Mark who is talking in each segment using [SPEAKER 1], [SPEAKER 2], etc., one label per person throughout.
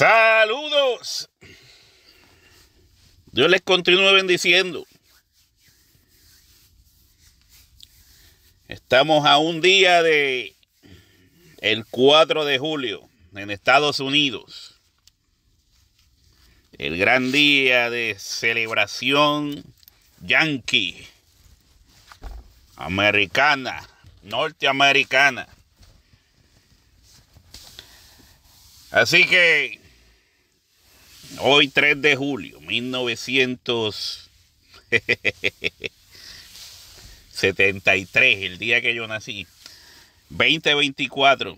[SPEAKER 1] Saludos. Dios les continúe bendiciendo. Estamos a un día de el 4 de julio en Estados Unidos. El gran día de celebración yankee, americana, norteamericana. Así que hoy 3 de julio, 1973, el día que yo nací, 2024.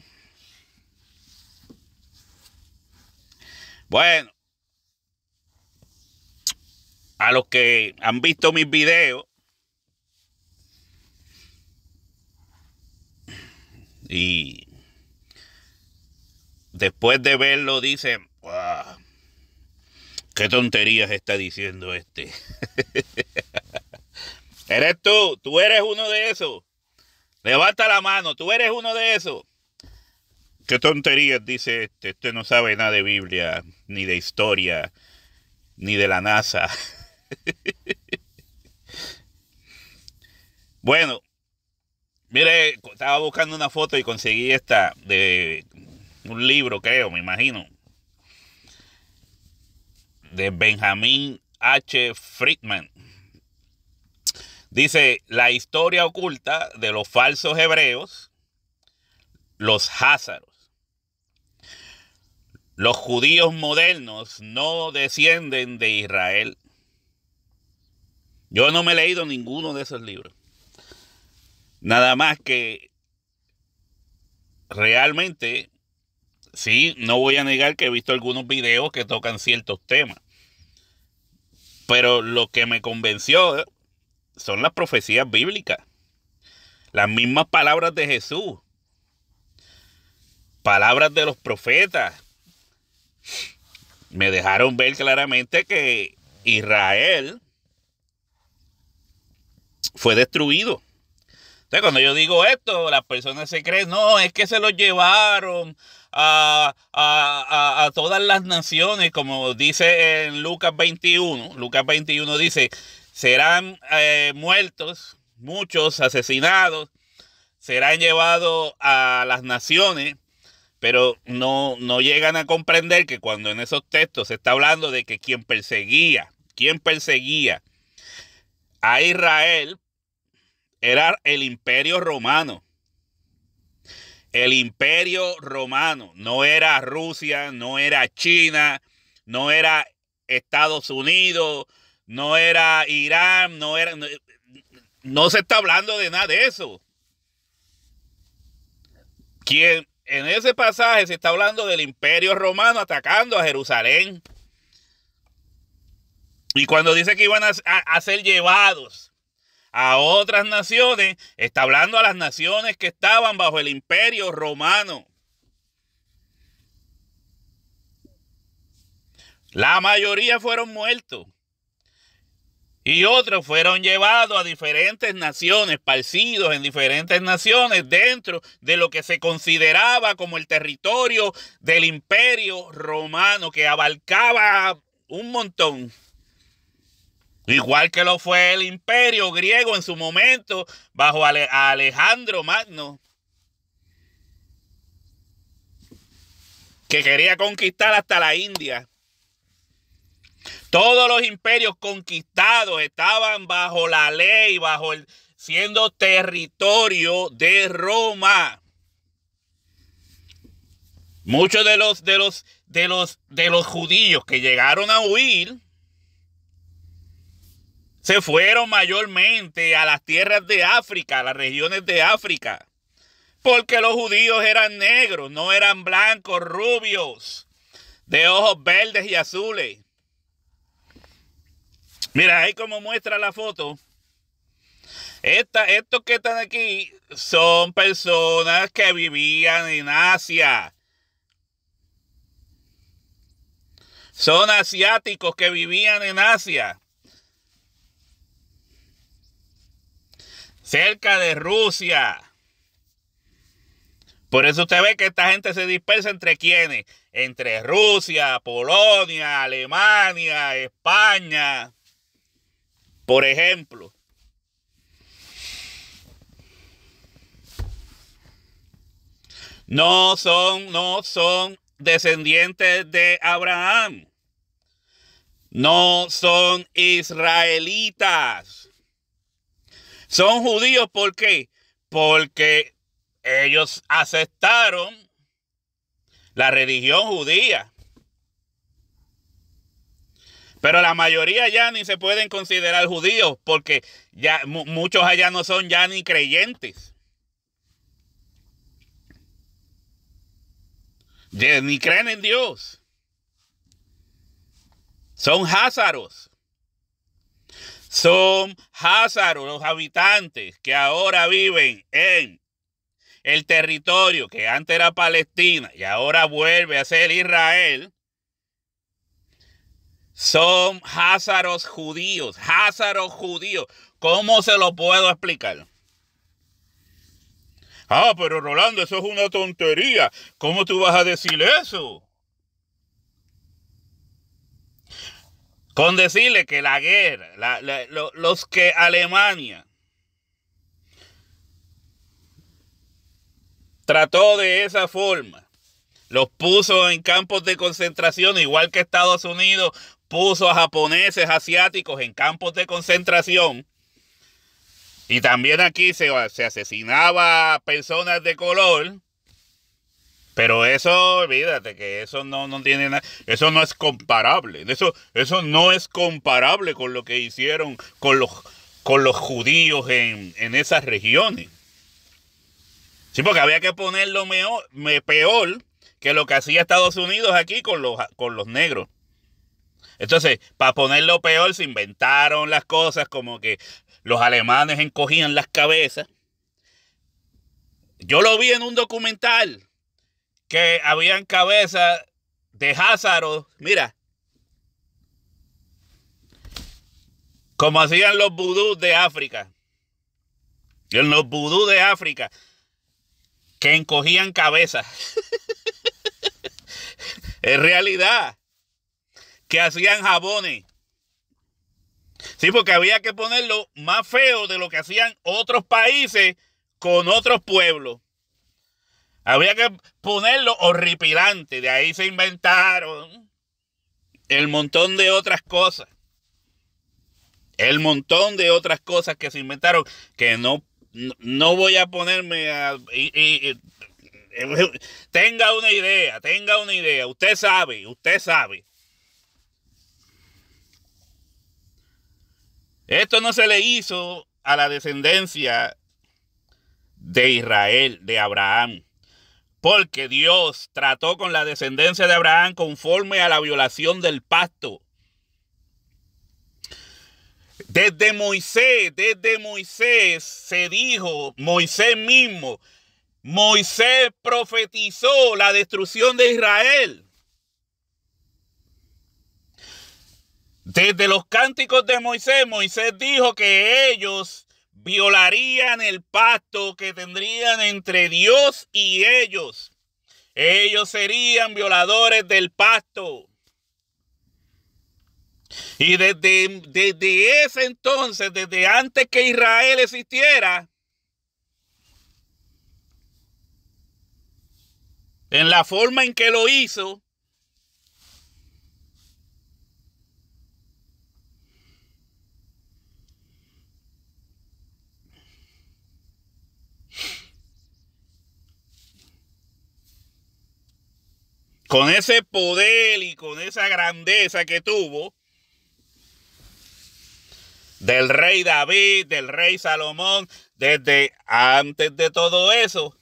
[SPEAKER 1] Bueno, a los que han visto mis videos y después de verlo dicen, wow, qué tonterías está diciendo este. ¿Eres tú? ¿Tú eres uno de esos? Levanta la mano, ¿tú eres uno de esos? ¿Qué tonterías dice este? Este no sabe nada de Biblia, ni de historia, ni de la NASA. Bueno, mire, estaba buscando una foto y conseguí esta de un libro, creo, me imagino, de Benjamin H. Friedman. Dice, la historia oculta de los falsos hebreos, los házaros. Los judíos modernos no descienden de Israel. Yo no me he leído ninguno de esos libros. Nada más que realmente, sí, no voy a negar que he visto algunos videos que tocan ciertos temas. Pero lo que me convenció son las profecías bíblicas. Las mismas palabras de Jesús. Palabras de los profetas. Me dejaron ver claramente que Israel fue destruido. Entonces, cuando yo digo esto, las personas se creen, no, es que se los llevaron a todas las naciones, como dice en Lucas 21. Lucas 21 dice, serán muertos, muchos asesinados, serán llevados a las naciones, pero no llegan a comprender que cuando en esos textos se está hablando de que quien perseguía a Israel era el Imperio Romano. El Imperio Romano. No era Rusia, no era China, no era Estados Unidos, no era Irán, no se está hablando de nada de eso. En ese pasaje se está hablando del Imperio Romano atacando a Jerusalén. Y cuando dice que iban a ser llevados a otras naciones, está hablando a las naciones que estaban bajo el Imperio Romano. La mayoría fueron muertos. Y otros fueron llevados a diferentes naciones, esparcidos en diferentes naciones dentro de lo que se consideraba como el territorio del Imperio Romano, que abarcaba un montón. Igual que lo fue el Imperio griego en su momento, bajo Alejandro Magno, que quería conquistar hasta la India. Todos los imperios conquistados estaban bajo la ley, siendo territorio de Roma. Muchos de los judíos que llegaron a huir se fueron mayormente a las tierras de África, a las regiones de África, porque los judíos eran negros, no eran blancos, rubios, de ojos verdes y azules. Mira, ahí como muestra la foto. Estos que están aquí son personas que vivían en Asia. Son asiáticos que vivían en Asia. Cerca de Rusia. Por eso usted ve que esta gente se dispersa entre quiénes, entre Rusia, Polonia, Alemania, España, por ejemplo. No son descendientes de Abraham. No son israelitas. Son judíos, ¿por qué? Porque ellos aceptaron la religión judía. Pero la mayoría ya ni se pueden considerar judíos porque ya muchos allá no son ya ni creyentes. Ni creen en Dios. Son házaros. Son házaros los habitantes que ahora viven en el territorio que antes era Palestina y ahora vuelve a ser Israel. Son házaros judíos. Házaros judíos. ¿Cómo se lo puedo explicar? Ah, pero Rolando, eso es una tontería. ¿Cómo tú vas a decir eso? Con decirle que la guerra, los que Alemania trató de esa forma, los puso en campos de concentración, igual que Estados Unidos puso a japoneses, asiáticos en campos de concentración. Y también aquí se asesinaba a personas de color. Pero eso, olvídate que eso no tiene nada, eso no es comparable. Eso no es comparable con lo que hicieron con los judíos en esas regiones. Sí, porque había que ponerlo peor que lo que hacía Estados Unidos aquí con los negros. Entonces, para ponerlo peor, se inventaron las cosas como que los alemanes encogían las cabezas. Yo lo vi en un documental que habían cabezas de házaros, mira, como hacían los vudús de África. En los vudús de África, que encogían cabezas. En realidad, que hacían jabones. Sí, porque había que ponerlo más feo de lo que hacían otros países con otros pueblos. Había que ponerlo horripilante. De ahí se inventaron el montón de otras cosas. El montón de otras cosas que se inventaron que no voy a ponerme a... tenga una idea. Usted sabe. Esto no se le hizo a la descendencia de Israel, de Abraham. Porque Dios trató con la descendencia de Abraham conforme a la violación del pacto. Desde Moisés se dijo, Moisés mismo, Moisés profetizó la destrucción de Israel. Desde los cánticos de Moisés, Moisés dijo que ellos violarían el pacto que tendrían entre Dios y ellos. Ellos serían violadores del pacto. Y desde ese entonces, desde antes que Israel existiera, en la forma en que lo hizo, con ese poder y con esa grandeza que tuvo, del rey David, del rey Salomón, desde antes de todo eso,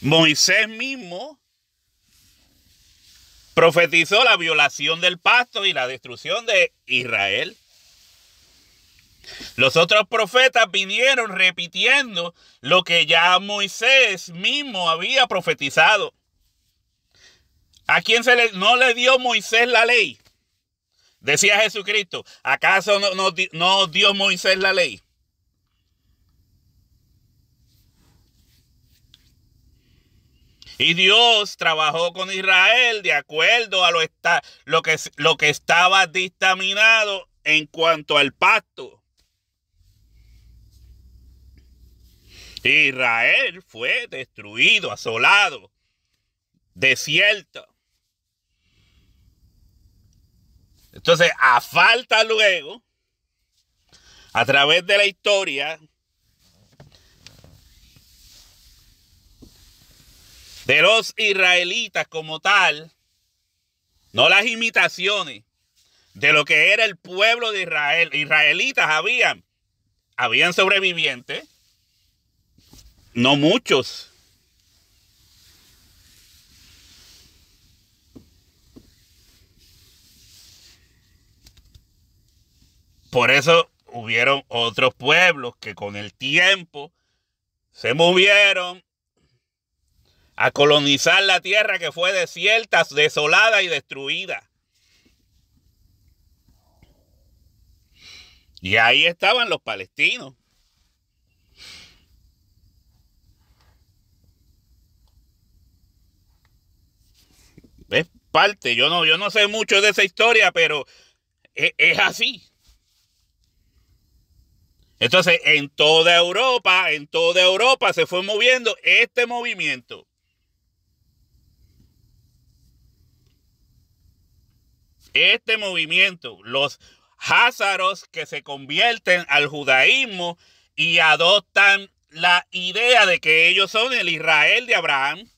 [SPEAKER 1] Moisés mismo profetizó la violación del pacto y la destrucción de Israel. Los otros profetas vinieron repitiendo lo que ya Moisés mismo había profetizado. ¿A quién no le dio Moisés la ley? Decía Jesucristo, ¿acaso no dio Moisés la ley? Y Dios trabajó con Israel de acuerdo a lo que estaba dictaminado en cuanto al pacto. Israel fue destruido, asolado, desierto. Entonces, a falta luego, a través de la historia, de los israelitas como tal, no las imitaciones de lo que era el pueblo de Israel. Israelitas habían sobrevivientes, no muchos. Por eso hubieron otros pueblos que con el tiempo se movieron a colonizar la tierra que fue desierta, desolada y destruida. Y ahí estaban los palestinos. Es parte, yo no sé mucho de esa historia, pero es así. Entonces, en toda Europa se fue moviendo este movimiento. Los házaros que se convierten al judaísmo y adoptan la idea de que ellos son el Israel de Abraham.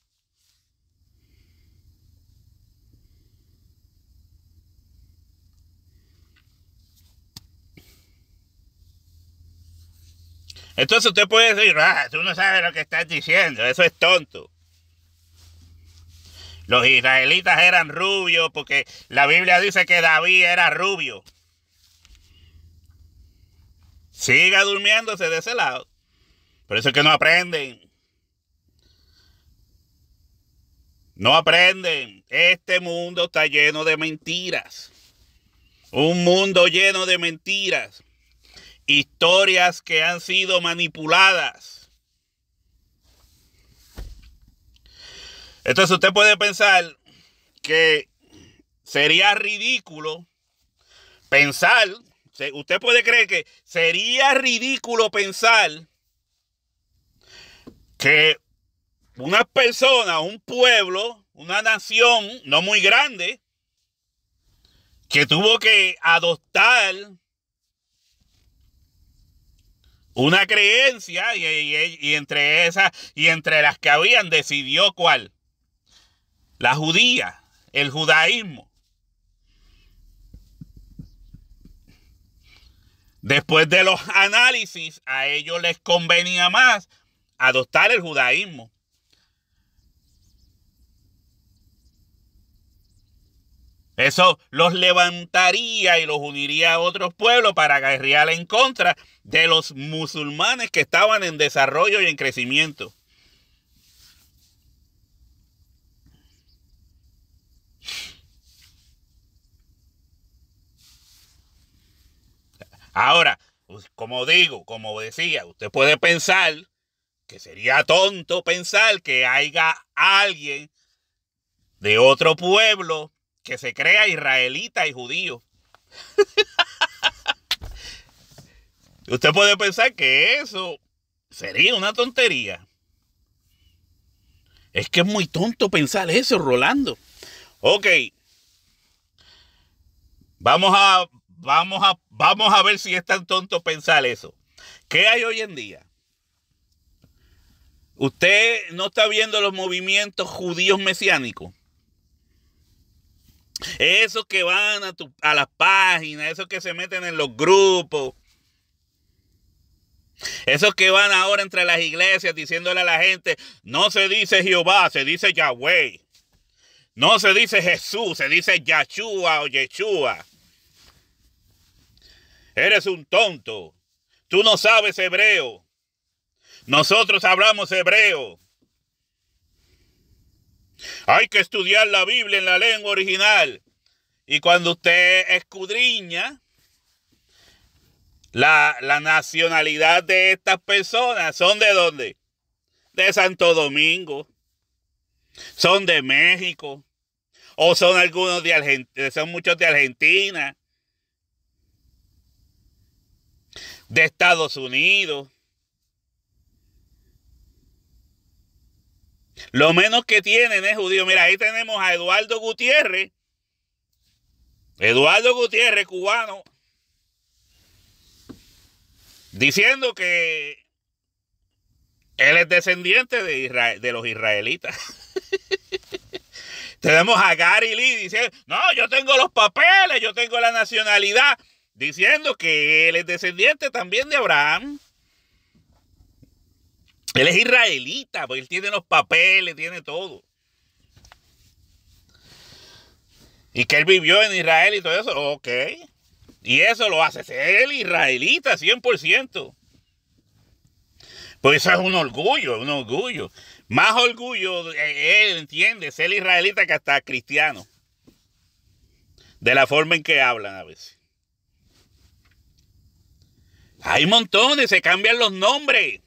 [SPEAKER 1] Entonces usted puede decir, tú no sabes lo que estás diciendo, eso es tonto. Los israelitas eran rubios porque la Biblia dice que David era rubio. Siga durmiéndose de ese lado. Por eso es que no aprenden. No aprenden. Este mundo está lleno de mentiras. Un mundo lleno de mentiras. Historias que han sido manipuladas. Entonces usted puede pensar que sería ridículo pensar, usted puede creer que sería ridículo pensar que una persona, un pueblo, una nación no muy grande, que tuvo que adoptar una creencia y entre esas y entre las que habían decidió cuál, la judía, el judaísmo. Después de los análisis, a ellos les convenía más adoptar el judaísmo. Eso los levantaría y los uniría a otros pueblos para guerrear en contra de los musulmanes que estaban en desarrollo y en crecimiento. Ahora, como decía, usted puede pensar que sería tonto pensar que haya alguien de otro pueblo que se crea israelita y judío. Usted puede pensar que eso sería una tontería. Es que es muy tonto pensar eso, Rolando. Ok. Vamos a ver si es tan tonto pensar eso. ¿Qué hay hoy en día? Usted no está viendo los movimientos judíos mesiánicos. Esos que van a las páginas, esos que se meten en los grupos. Esos que van ahora entre las iglesias diciéndole a la gente, no se dice Jehová, se dice Yahweh. No se dice Jesús, se dice Yahshua o Yeshua. Eres un tonto. Tú no sabes hebreo. Nosotros hablamos hebreo. Hay que estudiar la Biblia en la lengua original. Y cuando usted escudriña la nacionalidad de estas personas, ¿son de dónde? De Santo Domingo. Son de México. O son algunos de Argentina, son muchos de Argentina, de Estados Unidos. Lo menos que tienen es judío. Mira, ahí tenemos a Eduardo Gutiérrez. Eduardo Gutiérrez, cubano, diciendo que él es descendiente de Israel, de los israelitas. Tenemos a Gary Lee diciendo, no, yo tengo los papeles, yo tengo la nacionalidad, diciendo que él es descendiente también de Abraham. Él es israelita, porque él tiene los papeles, tiene todo. Y que él vivió en Israel y todo eso, ok. Y eso lo hace ser israelita, 100%. Pues eso es un orgullo, un orgullo. Más orgullo, él entiende, ser israelita que hasta cristiano. De la forma en que hablan a veces. Hay montones, se cambian los nombres.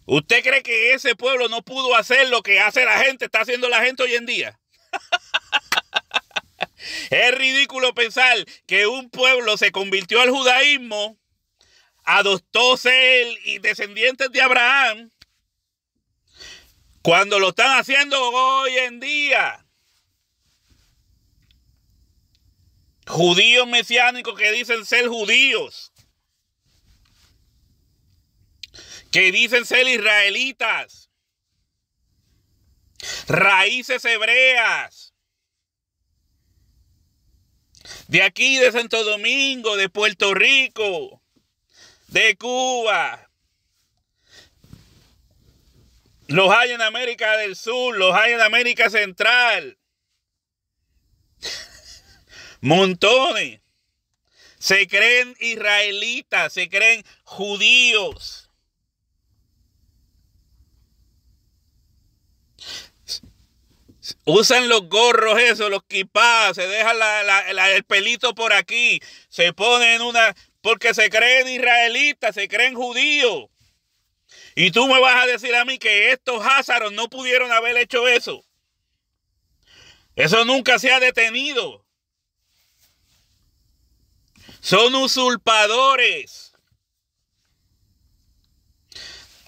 [SPEAKER 1] ¿Usted cree que ese pueblo no pudo hacer lo que hace la gente, está haciendo la gente hoy en día? Es ridículo pensar que un pueblo se convirtió al judaísmo, adoptó ser y descendientes de Abraham, cuando lo están haciendo hoy en día. Judíos mesiánicos que dicen ser judíos, que dicen ser israelitas, raíces hebreas, de aquí, de Santo Domingo, de Puerto Rico, de Cuba. Los hay en América del Sur, los hay en América Central. Montones. Se creen israelitas, se creen judíos. Usan los gorros esos, los kipás, se dejan el pelito por aquí, se ponen porque se creen israelitas, se creen judíos. Y tú me vas a decir a mí que estos házaros no pudieron haber hecho eso. Eso nunca se ha detenido. Son usurpadores.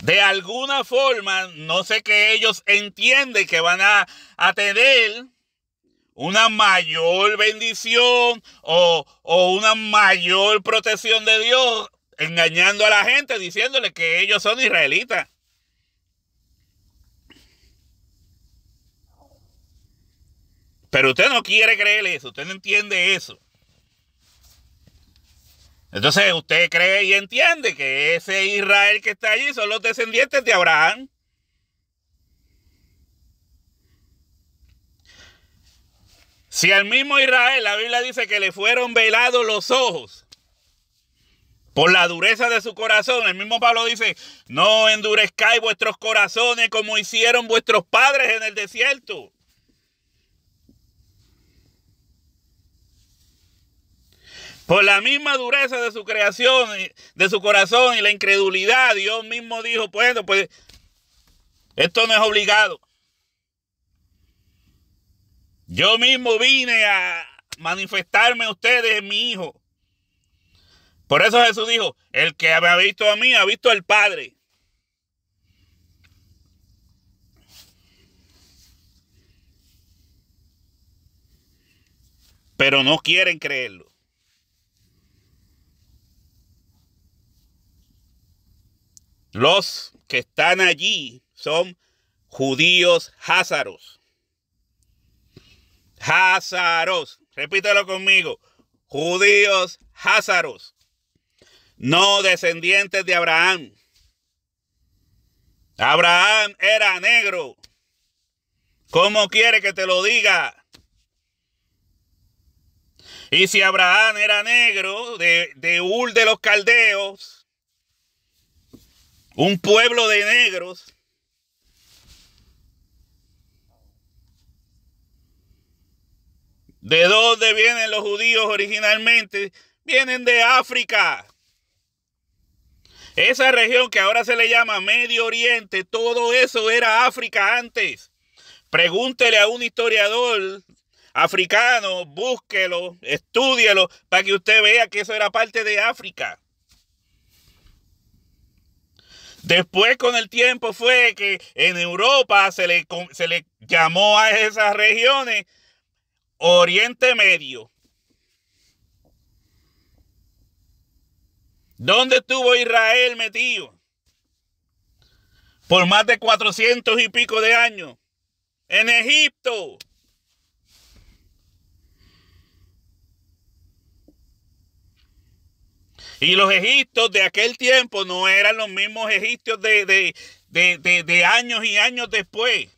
[SPEAKER 1] De alguna forma, no sé que ellos entienden que van a tener una mayor bendición o una mayor protección de Dios, engañando a la gente, diciéndole que ellos son israelitas. Pero usted no quiere creer eso, usted no entiende eso. Entonces usted cree y entiende que ese Israel que está allí son los descendientes de Abraham. Si al mismo Israel la Biblia dice que le fueron velados los ojos por la dureza de su corazón, el mismo Pablo dice, no endurezcáis vuestros corazones como hicieron vuestros padres en el desierto. Por la misma dureza de su creación, de su corazón y la incredulidad, Dios mismo dijo, bueno, pues esto no es obligado. Yo mismo vine a manifestarme a ustedes en mi Hijo. Por eso Jesús dijo, el que me ha visto a mí, ha visto al Padre. Pero no quieren creerlo. Los que están allí son judíos házaros. Házaros. Repítelo conmigo. Judíos házaros. No descendientes de Abraham. Abraham era negro. ¿Cómo quiere que te lo diga? Y si Abraham era negro, de Ur de los Caldeos, un pueblo de negros, ¿de dónde vienen los judíos originalmente? Vienen de África. Esa región que ahora se le llama Medio Oriente, todo eso era África antes. Pregúntele a un historiador africano, búsquelo, estúdielo, para que usted vea que eso era parte de África. Después, con el tiempo, fue que en Europa se le llamó a esas regiones Oriente Medio. ¿Dónde estuvo Israel metido? Por más de 400 y pico de años. En Egipto. Y los egipcios de aquel tiempo no eran los mismos egipcios de años y años después.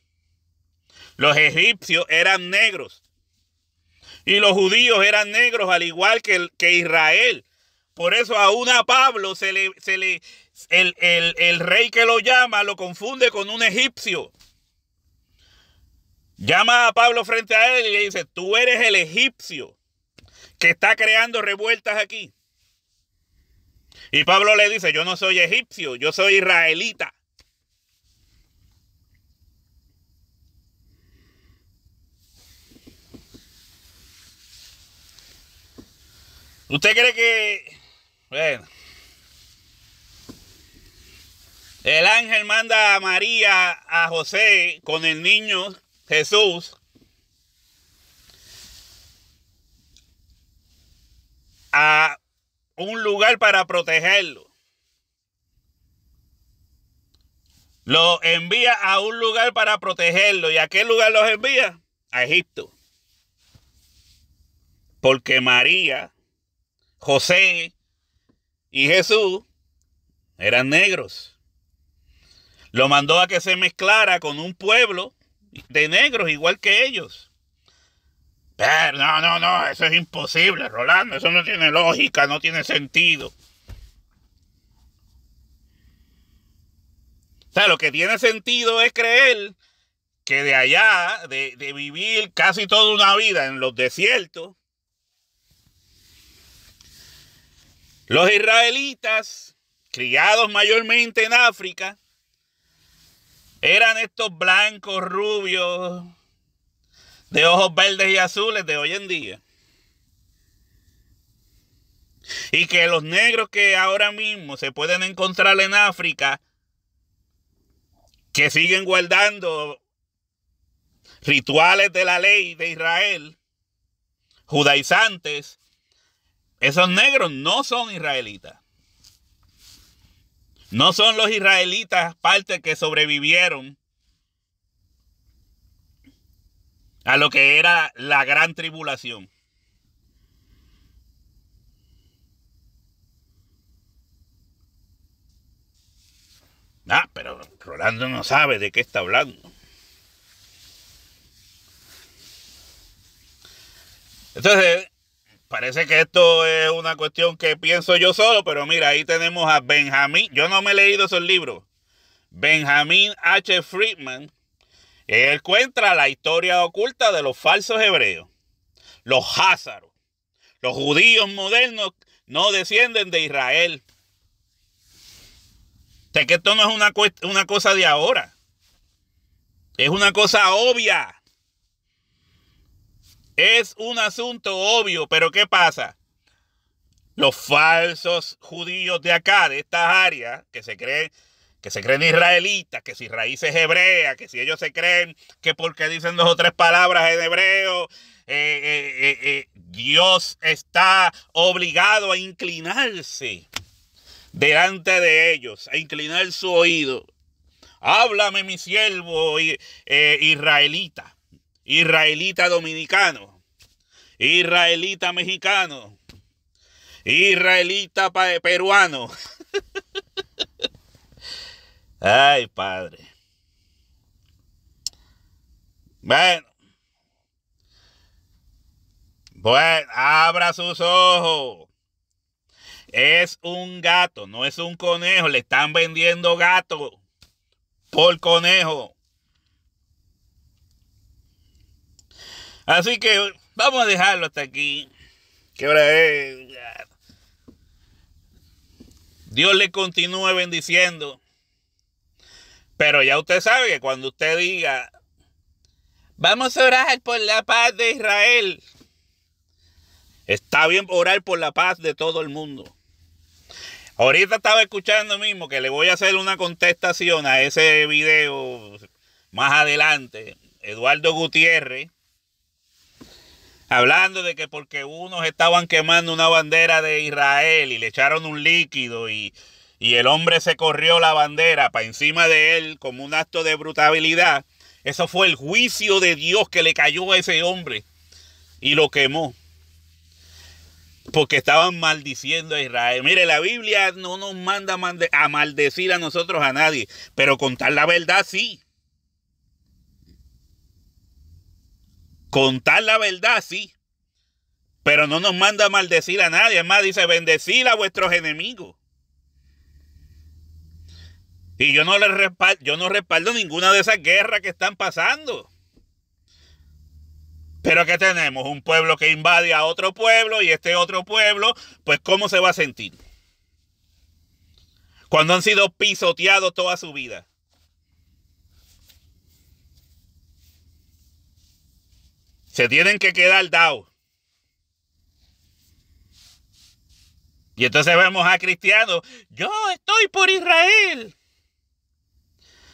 [SPEAKER 1] Los egipcios eran negros. Y los judíos eran negros al igual que Israel. Por eso aún a Pablo el rey que lo llama lo confunde con un egipcio. Llama a Pablo frente a él y le dice, tú eres el egipcio que está creando revueltas aquí. Y Pablo le dice, yo no soy egipcio, yo soy israelita. ¿Usted cree que, bueno, el ángel manda a María, a José, con el niño Jesús, a un lugar para protegerlo? Lo envía a un lugar para protegerlo. ¿Y a qué lugar los envía? A Egipto. Porque María, José y Jesús eran negros. Lo mandó a que se mezclara con un pueblo de negros igual que ellos. Pero no, eso es imposible, Rolando, eso no tiene lógica, no tiene sentido. O sea, lo que tiene sentido es creer que de allá, de vivir casi toda una vida en los desiertos, los israelitas, criados mayormente en África, eran estos blancos, rubios, de ojos verdes y azules de hoy en día. Y que los negros que ahora mismo se pueden encontrar en África, que siguen guardando rituales de la ley de Israel, judaizantes, esos negros no son israelitas. No son los israelitas parte que sobrevivieron a lo que era la gran tribulación. Pero Rolando no sabe de qué está hablando. Entonces, parece que esto es una cuestión que pienso yo solo, pero mira, ahí tenemos a Benjamín. Yo no me he leído esos libros. Benjamin H. Friedman. Él cuenta la historia oculta de los falsos hebreos, los házaros. Los judíos modernos no descienden de Israel. O sea, que esto no es una cosa de ahora. Es una cosa obvia. Es un asunto obvio, pero ¿qué pasa? Los falsos judíos de acá, de estas áreas, que se creen israelitas, que si raíces hebreas, que si ellos se creen que porque dicen 2 o 3 palabras en hebreo, Dios está obligado a inclinarse delante de ellos, a inclinar su oído. Háblame, mi siervo israelita, israelita dominicano, israelita mexicano, israelita peruano. Ay, padre. Bueno, abra sus ojos. Es un gato, no es un conejo. Le están vendiendo gato por conejo. Así que vamos a dejarlo hasta aquí. ¿Qué hora es? Dios le continúe bendiciendo. Pero ya usted sabe que cuando usted diga, vamos a orar por la paz de Israel, está bien orar por la paz de todo el mundo. Ahorita estaba escuchando mismo que le voy a hacer una contestación a ese video más adelante. Eduardo Gutiérrez, hablando de que porque unos estaban quemando una bandera de Israel y le echaron un líquido y el hombre se corrió la bandera para encima de él como un acto de brutalidad. Eso fue el juicio de Dios que le cayó a ese hombre y lo quemó. Porque estaban maldiciendo a Israel. Mire, la Biblia no nos manda a maldecir a nosotros a nadie, pero contar la verdad sí. Contar la verdad sí. Pero no nos manda a maldecir a nadie. Es más, dice, bendecid a vuestros enemigos. Y yo no respaldo ninguna de esas guerras que están pasando. Pero ¿qué tenemos? Un pueblo que invade a otro pueblo y este otro pueblo, pues ¿cómo se va a sentir? Cuando han sido pisoteados toda su vida. Se tienen que quedar dados. Y entonces vemos a cristianos, yo estoy por Israel.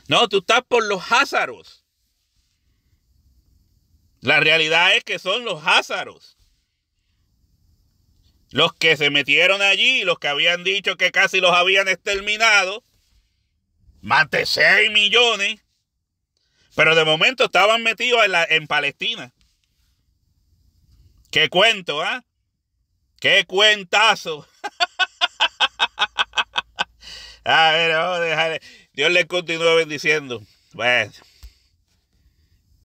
[SPEAKER 1] No, tú estás por los házaros. La realidad es que son los házaros los que se metieron allí, los que habían dicho que casi los habían exterminado, más de 6 millones, pero de momento estaban metidos en Palestina. ¡Qué cuento, ah! ¡Qué cuentazo! A ver, vamos a dejar. Dios les continúe bendiciendo. Bueno.